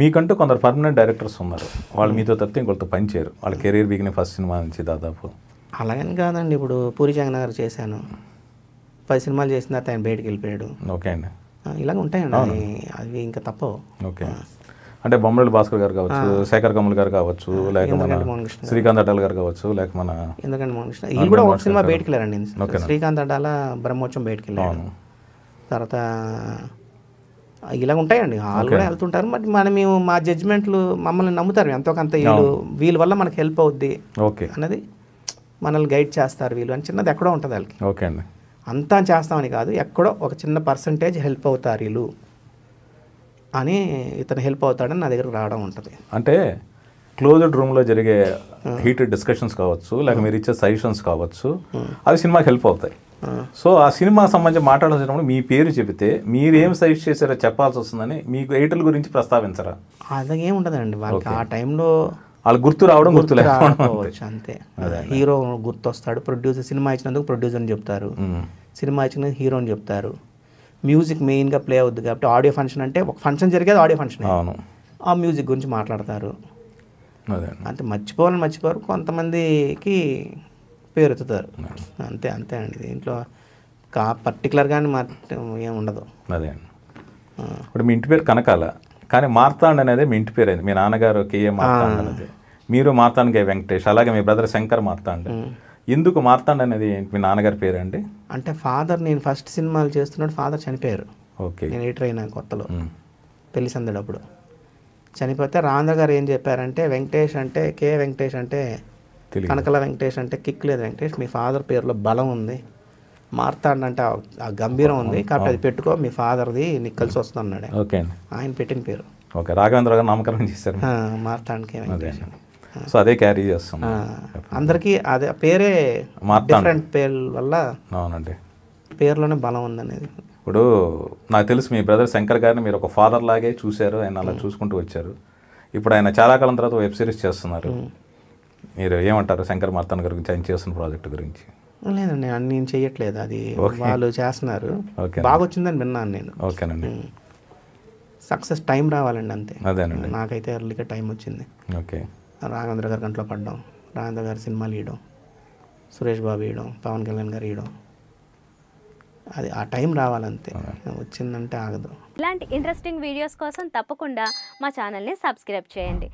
మీకంటూ కొందరు permanent directors ఉన్నారు, వాళ్ళు మీతో తప్పితే ఇంకొకరితో పని చేయరు, వాళ్ళ కెరీర్ బిగిన ఫస్ట్ సినిమా నుంచి దాదాపు. అలాగని కాదండి, ఇప్పుడు పూరి జగన్నాథ్ గారు చేశాను, 10 సినిమాలు చేసిన తర్వాత ఆయన బయటకు వెళ్ళిపోయాడు. ఓకే అండి. ఇలాగ ఉంటాయండి, అవి ఇంకా తప్పవు. ఓకే. అంటే బొమ్మరల్లి భాస్కర్ గారు కావచ్చు, శేఖర్ కమల్ గారు కావచ్చు, లేక మన శ్రీకాంత్ అడ్డాల గారు కావచ్చు, లేక మన ఎందుకంటే మోహన్కృష్ణ వీళ్ళు కూడా ఒక సినిమా బయటకు వెళ్ళారండి. శ్రీకాంత్ అడ్డాల బ్రహ్మోత్సవం బయటకు వెళ్ళారు. తర్వాత ఇలా ఉంటాయండి, వాళ్ళు కూడా వెళ్తుంటారు. బట్ మేము మా జడ్జిమెంట్లు మమ్మల్ని నమ్ముతారు ఎంతో కొంత, వీళ్ళ వల్ల మనకు హెల్ప్ అవుద్ది అన్నది మనల్ని గైడ్ చేస్తారు వీళ్ళు అని చిన్నది ఎక్కడో ఉంటుంది వాళ్ళకి. ఓకే అండి. అంతా చేస్తామని కాదు, ఎక్కడో ఒక చిన్న పర్సంటేజ్ హెల్ప్ అవుతారు వీళ్ళు అని, ఇతను హెల్ప్ అవుతాడని నా దగ్గరకు రావడం ఉంటుంది. అంటే క్లోజ్డ్ రూమ్లో జరిగే హీటెడ్ డిస్కషన్స్ కావచ్చు, లేక మీరు ఇచ్చే సజెషన్స్ కావచ్చు, అవి సినిమాకి హెల్ప్ అవుతాయి. సో ఆ సినిమా సంబంధించి మాట్లాడాల్సినప్పుడు మీ పేరు చెబితే మీరు ఏం సజెస్ట్ చేశారో చెప్పాల్సి వస్తుందని మీకు ఎయిటల్ గురించి ప్రస్తావించరా? అదేం ఉండదండి వాళ్ళకి ఆ టైంలో, వాళ్ళు గుర్తు రావడం గుర్తు లేకపోవచ్చు అంతే. హీరో గుర్తొస్తాడు, ప్రొడ్యూసర్ సినిమా ఇచ్చినందుకు ప్రొడ్యూసర్ అని చెప్తారు, సినిమా ఇచ్చినందుకు హీరో అని చెప్తారు. మ్యూజిక్ మెయిన్గా ప్లే అవుద్ది కాబట్టి ఆడియో ఫంక్షన్ అంటే ఒక ఫంక్షన్ జరిగేది ఆడియో ఫంక్షన్, ఆ మ్యూజిక్ గురించి మాట్లాడతారు అంతే. మర్చిపోరు, కొంతమందికి పేరు ఎత్తుతారు అంతే అండి. దీంట్లో పర్టికులర్గానే ఏం ఉండదు. అదే అండి. ఇప్పుడు మీ ఇంటి పేరు కనకాల, కానీ మార్తాండ్ అనేది మీ ఇంటి పేరు అయింది. మీ నాన్నగారు కేఏ మార్తాండ్ అనేది, మీరు మార్తాండ్ కే వెంకటేష్, అలాగే మీ బ్రదర్ శంకర్ మార్తాండ్. ఎందుకు మార్తాండ్ అనేది మీ నాన్నగారి పేరు అండి? అంటే ఫాదర్, నేను ఫస్ట్ సినిమాలు చేస్తున్నాడు ఫాదర్ చనిపోయారు. ఓకే. నేను ఎడిటర్ అయినా కొత్తలో పెళ్లి సందడప్పుడు చనిపోతే రాంధ్ర గారు ఏం చెప్పారంటే, వెంకటేష్ అంటే కే వెంకటేష్ అంటే కనకల వెంకటేష్ అంటే కిక్ లేదు వెంకటేష్, మీ ఫాదర్ పేరులో బలం ఉంది, మార్తాండ్ అంటే ఆ గంభీరం ఉంది కాబట్టి అది పెట్టుకో, మీ ఫాదర్ది నీకు కలిసి వస్తుంది అన్నాడు. ఓకే. ఆయన పెట్టిన పేరు. ఓకే. రాఘవేంద్ర గారు నామకరణం చేశారు మార్తాండ్ కే వెంకటేష్. సో అదే క్యారీ చేస్తాం అందరికీ, అదే పేరే డిఫరెంట్ పేర్ల వల్ల. అవునండి, పేర్లోనే బలం ఉందనేది. ఇప్పుడు నాకు తెలుసు మీ బ్రదర్ శంకర్ గారిని మీరు ఒక ఫాదర్ లాగే చూశారు, ఆయన అలా చూసుకుంటూ వచ్చారు. ఇప్పుడు ఆయన చాలా కాలం తర్వాత వెబ్ సిరీస్ చేస్తున్నారు, మీరు ఏమంటారు శంకర్ మార్తాండ్ గారి గురించి, ఆయన చేస్తున్న ప్రాజెక్ట్ గురించి? లేదండి, నేను చెయ్యట్లేదు, అది వాళ్ళు చేస్తున్నారు, బాగా వచ్చిందని విన్నాను నేను. ఓకేనండి. సక్సెస్ టైం రావాలండి అంతే. అదేనండి. నాకైతే ఎర్లీగా టైం వచ్చింది. ఓకే. రాఘవేంద్ర గారి కంట్లో పడ్డాం, రాఘవేంద్ర గారి సినిమాలు ఇవ్వడం, సురేష్ బాబు ఇవ్వడం, పవన్ కళ్యాణ్ గారు ఇవ్వడం, అది ఆ టైం రావాలంతే, వచ్చిందంటే ఆగదు. ఇలాంటి ఇంట్రెస్టింగ్ వీడియోస్ కోసం తప్పకుండా మా ఛానల్ని సబ్స్క్రైబ్ చేయండి.